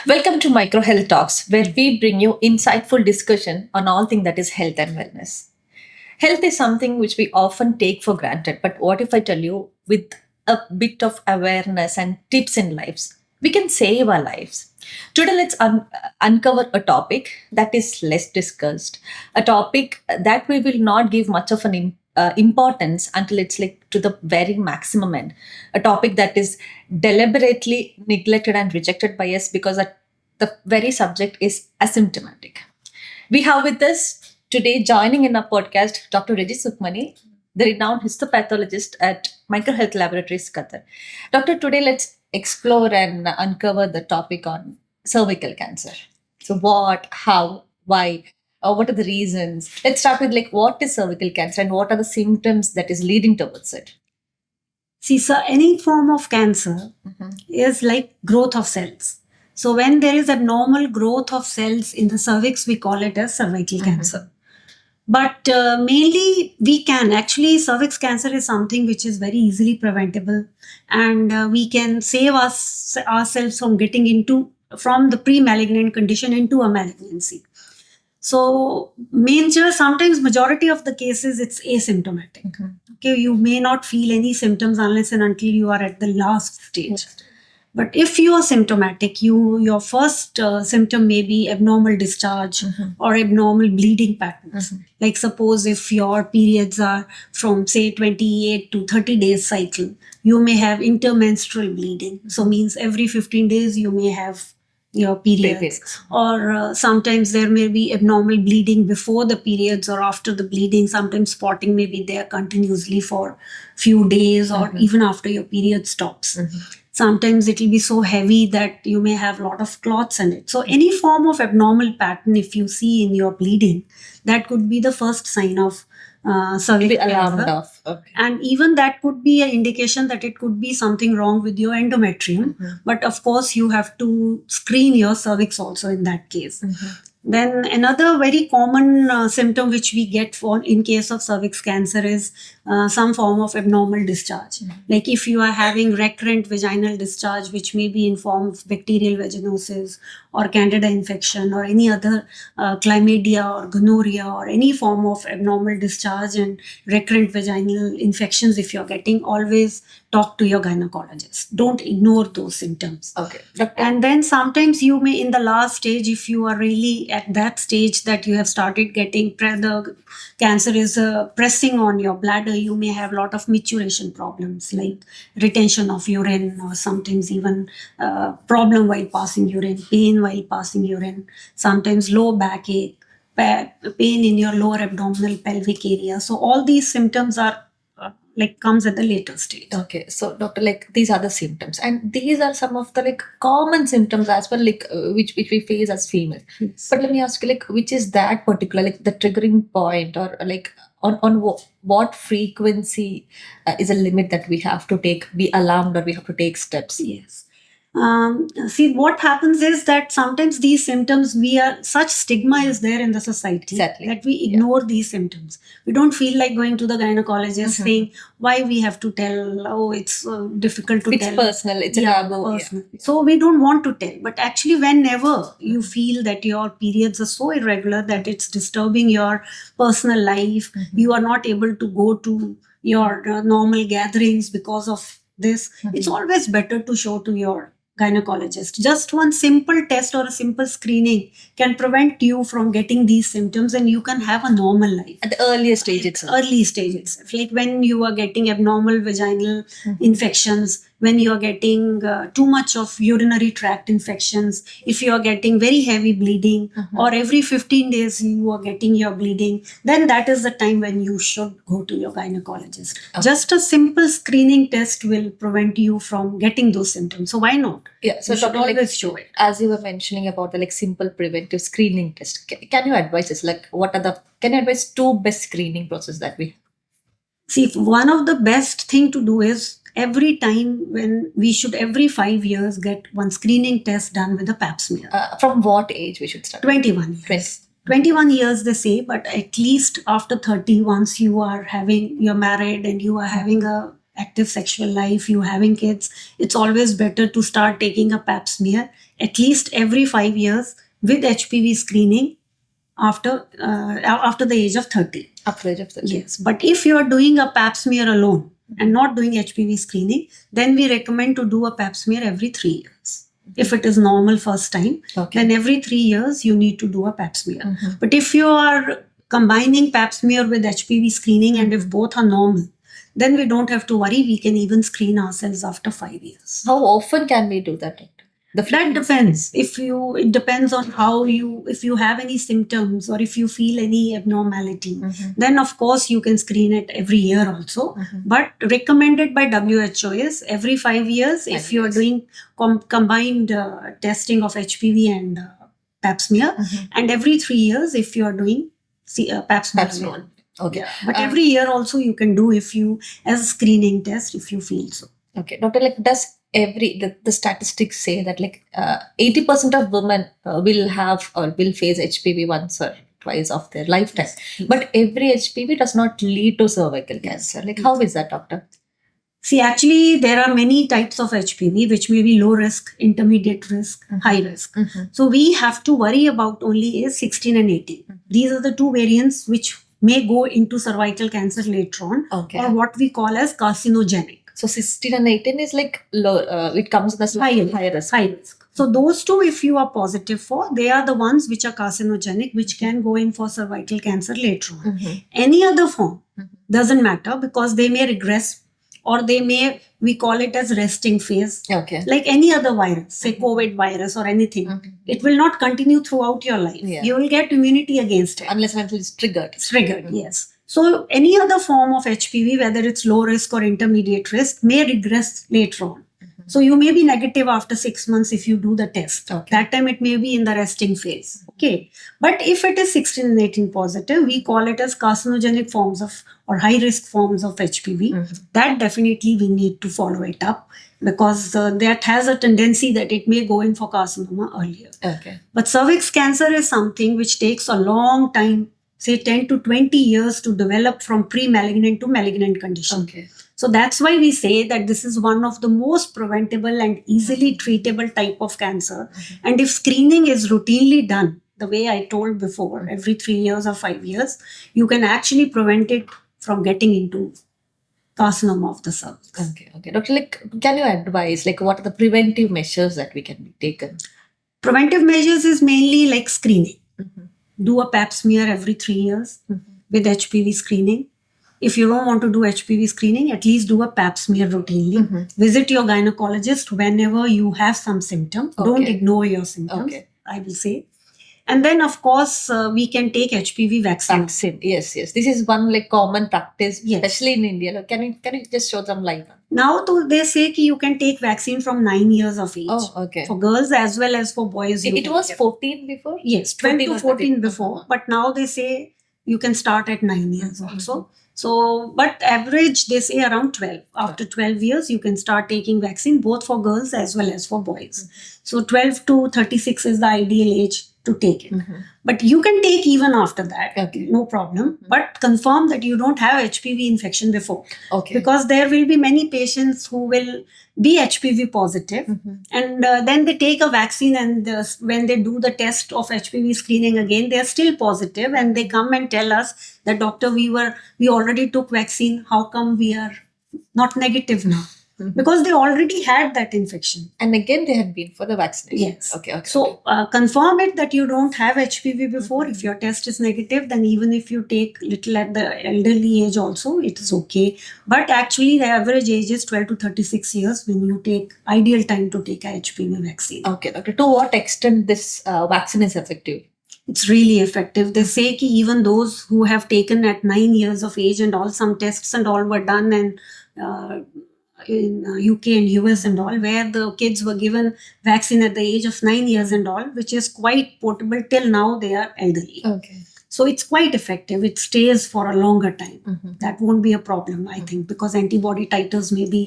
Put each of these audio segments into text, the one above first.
Welcome to Micro Health Talks, where we bring you insightful discussion on all things that is health and wellness. Health is something which we often take for granted, but what if I tell you with a bit of awareness and tips in lives, we can save our lives. Today, let's uncover a topic that is less discussed, a topic that we will not give much of an importance until it's like to the very maximum end, a topic that is deliberately neglected and rejected by us because the very subject is asymptomatic. We have with us today, joining in our podcast, Dr. Reggie Sukhmani, the renowned histopathologist at Microhealth Laboratories, Qatar. Doctor, today let's explore and uncover the topic on cervical cancer. So, what, how, why, what are the reasons? Let's start with like what is cervical cancer and what are the symptoms that is leading towards it. See, so any form of cancer is like growth of cells. So when there is abnormal growth of cells in the cervix, we call it as cervical cancer. But mainly we can actually cervix cancer is something which is very easily preventable, and we can save ourselves from getting into from the pre-malignant condition into a malignancy. So sometimes majority of the cases it's asymptomatic. Okay, you may not feel any symptoms unless and until you are at the last stage. But if you are symptomatic, your first symptom may be abnormal discharge or abnormal bleeding patterns. Like suppose if your periods are from say 28 to 30 days cycle, you may have intermenstrual bleeding. So means every 15 days you may have your periods, or sometimes there may be abnormal bleeding before the periods or after the bleeding. Sometimes spotting may be there continuously for few days or even after your period stops. Sometimes it will be so heavy that you may have a lot of clots in it. So any form of abnormal pattern, if you see in your bleeding, that could be the first sign of cervical cancer. Okay. And even that could be an indication that it could be something wrong with your endometrium. But of course, you have to screen your cervix also in that case. Then another very common symptom which we get for in case of cervix cancer is some form of abnormal discharge. Like if you are having recurrent vaginal discharge, which may be in form of bacterial vaginosis or candida infection or any other chlamydia or gonorrhea or any form of abnormal discharge and recurrent vaginal infections, if you're getting, always talk to your gynecologist. Don't ignore those symptoms. Okay. And then sometimes you may, in the last stage, if you are really at that stage that you have started getting the cancer is pressing on your bladder, you may have a lot of maturation problems like retention of urine, or sometimes even problem while passing urine, pain while passing urine, sometimes low backache, pain in your lower abdominal pelvic area. So all these symptoms are like comes at the later stage. Okay, so doctor, like these are the symptoms, and these are some of the like common symptoms as well, like which we face as females. Yes. But let me ask you, like, which is that particular like the triggering point, or like on what frequency is a limit that we have to be alarmed or we have to take steps? Yes. See, what happens is that sometimes these symptoms, such stigma is there in the society. Exactly. That we ignore these symptoms. We don't feel like going to the gynecologist saying why we have to tell, oh, it's difficult to tell. It's personal, it's a taboo. Personal. So we don't want to tell. But actually, whenever you feel that your periods are so irregular that it's disturbing your personal life, you are not able to go to your normal gatherings because of this, it's always better to show to your gynecologist. Just one simple test or a simple screening can prevent you from getting these symptoms, and you can have a normal life. At the earliest stage itself. Early stage itself. Like when you are getting abnormal vaginal infections, when you are getting too much of urinary tract infections, if you are getting very heavy bleeding, or every 15 days you are getting your bleeding, then that is the time when you should go to your gynecologist. Okay. Just a simple screening test will prevent you from getting those symptoms. So why not? Yeah, so Doctor, always show it. As you were mentioning about the like simple preventive screening test, can you advise us like can you advise two best screening process that we have? See, one of the best thing to do is every time when we should every 5 years get one screening test done with a pap smear. From what age we should start? 21 years. 21 years they say, but at least after 30, once you're married and you are having a active sexual life, you having kids, it's always better to start taking a pap smear at least every 5 years with HPV screening after the age of 30. After the age of 30. Yes, but if you are doing a pap smear alone and not doing HPV screening, then we recommend to do a pap smear every 3 years. If it is normal first time, Okay. then every 3 years you need to do a pap smear. Mhm. But if you are combining pap smear with HPV screening and if both are normal, then we don't have to worry. We can even screen ourselves after 5 years. How often can we do that, doctor? That frequency? depends. It depends on if you have any symptoms or if you feel any abnormality, Mhm. then of course you can screen it every year also. Mhm. But recommended by WHO is every 5 years if 5 you are years. doing combined testing of HPV and pap smear, Mhm. and every 3 years if you are doing pap smear. Pap smear. alone. Okay. Yeah. But Uh, every year also you can do if you as a screening test if you feel so. Okay, doctor, like does the statistics say that like 80% of women will have or will face HPV once or twice of their lifetime, Yes. but every HPV does not lead to cervical cancer. Like how is that, doctor? See, actually, there are many types of HPV, which may be low risk, intermediate risk, Mhm. high risk. Mhm. So we have to worry about only is 16 and 18. Mhm. These are the two variants which may go into cervical cancer later on, Okay. or what we call as carcinogenic. So 16 and 18 is like low. It comes as high risk. High risk. So those two, if you are positive for, they are the ones which are carcinogenic, which can go in for cervical cancer later on. Mhm. Any other form Mhm. doesn't matter because they may regress or they may, we call it as resting phase. Okay. Like any other virus, say Mhm. COVID virus or anything, Mhm. it will not continue throughout your life. Yeah. You will get immunity against it. Unless and until it's triggered. It's triggered, Mhm. yes. So any other form of HPV, whether it's low risk or intermediate risk, may regress later on. Mhm. So you may be negative after 6 months if you do the test. Okay. That time it may be in the resting phase. Okay. But if it is 16 and 18 positive, we call it as carcinogenic forms of or high risk forms of HPV. Mhm. That definitely we need to follow it up because that has a tendency that it may go in for carcinoma earlier. Okay. But cervix cancer is something which takes a long time, say 10 to 20 years to develop from pre-malignant to malignant condition. Okay. So that's why we say that this is one of the most preventable and easily treatable type of cancer. Mhm. And if screening is routinely done, the way I told before, every 3 years or 5 years, you can actually prevent it from getting into carcinoma of the cervix. Okay. Okay. Doctor, like, can you advise like what are the preventive measures that we can be taken? Preventive measures is mainly like screening. Mhm. Do a pap smear every 3 years Mhm. with HPV screening. If you don't want to do HPV screening, at least do a pap smear routinely. Mhm. Visit your gynecologist whenever you have some symptom. Don't Okay. ignore your symptoms, Okay. I will say. And then, of course, we can take HPV vaccine. Vaccine. Yes. Yes. This is one like common practice, Yes. especially in India. Like, can you just show some light? Now, they say that you can take vaccine from 9 years of age. Oh, okay. For girls as well as for boys. It can was get. 14 before? Yes, 12 14 to or 14 13. before. Uh-huh. But now they say you can start at 9 years Mhm. also. So, but average they say around 12. After 12 years, you can start taking vaccine both for girls as well as for boys. So, 12 to 36 is the ideal age to take it. Mhm. But you can take even after that. Okay. No problem. Mhm. But confirm that you don't have HPV infection before. Okay. Because there will be many patients who will be HPV positive. Mhm. And then they take a vaccine and when they do the test of HPV screening again, they are still positive and they come and tell us that doctor, we already took vaccine. How come we are not negative now? Mhm. Because they already had that infection. And again, they had been for the vaccination. Yes. Okay. Okay. So confirm it that you don't have HPV before. Mhm. If your test is negative, then even if you take little at the elderly age also, it is okay. But actually the average age is 12 to 36 years when you take ideal time to take a HPV vaccine. Okay, doctor. To what extent this vaccine is effective? It's really effective. They say ki even those who have taken at 9 years of age and all, some tests and all were done and in UK and US and all, where the kids were given vaccine at the age of 9 years and all, which is quite portable till now they are elderly. Okay. So it's quite effective. It stays for a longer time. Mhm. That won't be a problem, I think, because antibody titers may be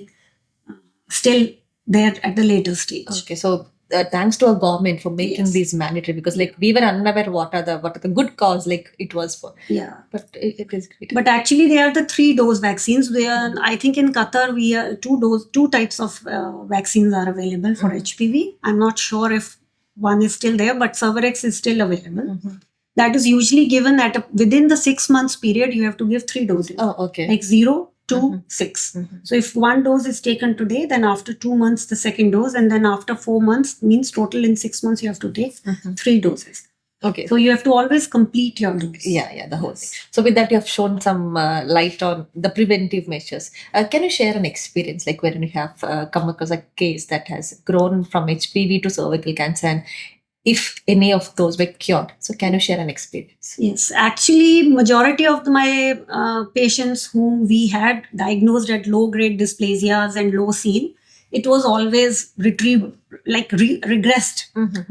still there at the later stage. Okay. So thanks to our government for making Yes. these mandatory, because like we were unaware what are the good cause like it was for. Yeah. But it is great. But actually, they are the 3-dose vaccines. They are, I think, in Qatar, we are two types of vaccines are available for HPV. I'm not sure if one is still there, but Cervarix is still available. That is usually given within the 6 months period. You have to give 3 doses. Oh, okay. Like 0 to 6. So if 1 dose is taken today, then after 2 months the second dose, and then after 4 months, means total in 6 months you have to take 3 doses. Okay. So you have to always complete your dose. Yeah, the whole thing. So with that, you have shown some light on the preventive measures. Can you share an experience like wherein you have come across a case that has grown from HPV to cervical cancer, and if any of those were cured? So can you share an experience? Yes, actually, majority of my patients whom we had diagnosed at low-grade dysplasias and low seen, it was always regressed,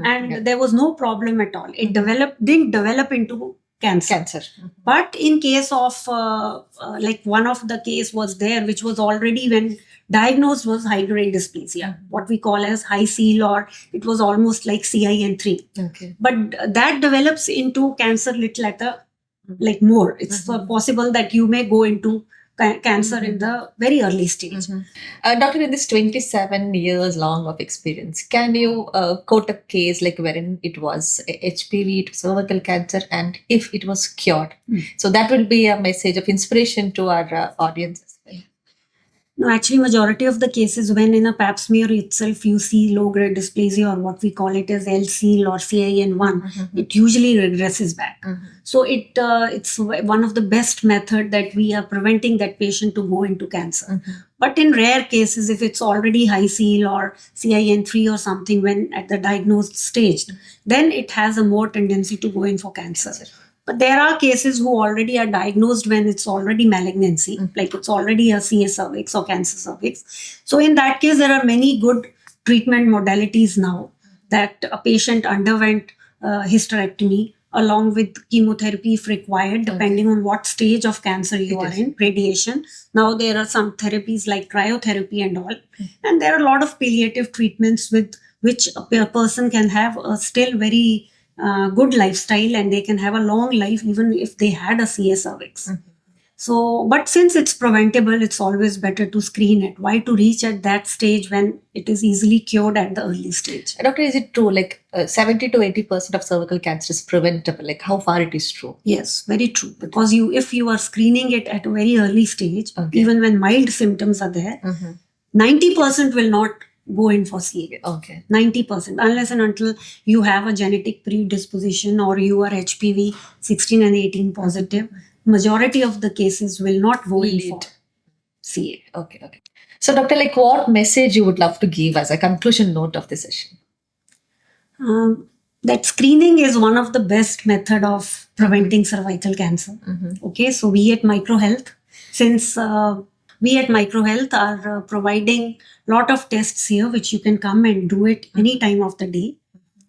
and there was no problem at all. It didn't develop into cancer. But in case of like one of the case was there, which was already when diagnosed was high-grade dysplasia, what we call as high seal, or it was almost like CIN3. Okay. But that develops into cancer little later, like more. It's possible that you may go into cancer in the very early stage. Doctor, in this 27 years long of experience, can you quote a case like wherein it was HPV to cervical cancer and if it was cured? So that will be a message of inspiration to our audience as well. No, actually, majority of the cases when in a pap smear itself you see low-grade dysplasia, or what we call it as L-seal or CIN1, it usually regresses back. So it's one of the best method that we are preventing that patient to go into cancer. But in rare cases, if it's already high seal or CIN3 or something when at the diagnosed stage, then it has a more tendency to go in for cancer. But there are cases who already are diagnosed when it's already malignancy, like it's already a CS cervix or cancer cervix. So in that case, there are many good treatment modalities now that a patient underwent hysterectomy along with chemotherapy if required, depending on what stage of cancer you are in, radiation. Now there are some therapies like cryotherapy and all. And there are a lot of palliative treatments with which a person can have a still very good lifestyle, and they can have a long life even if they had a CS cervix. So, but since it's preventable, it's always better to screen it. Why to reach at that stage when it is easily cured at the early stage? Doctor, is it true like 70 to 80% of cervical cancer is preventable? Like how far it is true? Yes, very true. Because if you are screening it at a very early stage, even when mild symptoms are there, 90% will not go in for CA. 90%, unless and until you have a genetic predisposition or you are HPV 16 and 18 positive. Majority of the cases will not go in for CA. Okay. So, doctor, like what message you would love to give as a conclusion note of the session? That screening is one of the best method of preventing cervical cancer. Okay, so we at MicroHealth, since we at MicroHealth are providing lot of tests here, which you can come and do it any time of the day.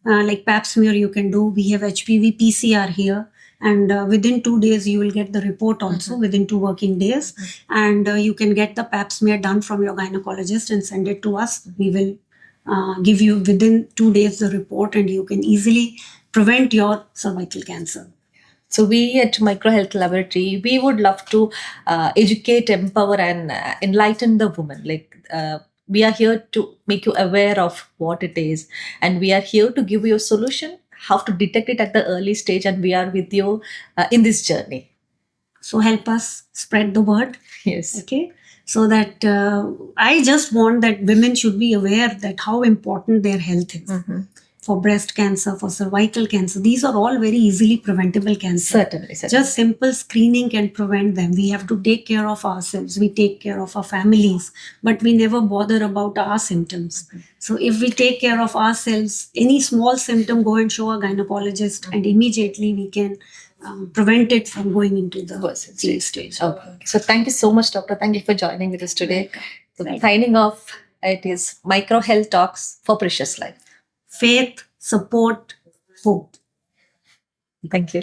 Like pap smear you can do. We have HPV PCR here. And within 2 days, you will get the report also within 2 working days. And you can get the pap smear done from your gynecologist and send it to us. We will give you within 2 days the report, and you can easily prevent your cervical cancer. So we at MicroHealth Laboratory, we would love to educate, empower and enlighten the woman. Like we are here to make you aware of what it is, and we are here to give you a solution how to detect it at the early stage, and we are with you in this journey. So help us spread the word. Yes. Okay. So that I just want that women should be aware that how important their health is. For breast cancer, for cervical cancer, these are all very easily preventable cancers. Certainly. Just simple screening can prevent them. We have to take care of ourselves. We take care of our families, but we never bother about our symptoms. So if we take care of ourselves, any small symptom, go and show a gynecologist, and immediately we can prevent it from going into the stage. Okay. So thank you so much, doctor. Thank you for joining with us today. So signing off, it is MicroHealth Talks for Precious Life. Faith, support, hope. Thank you.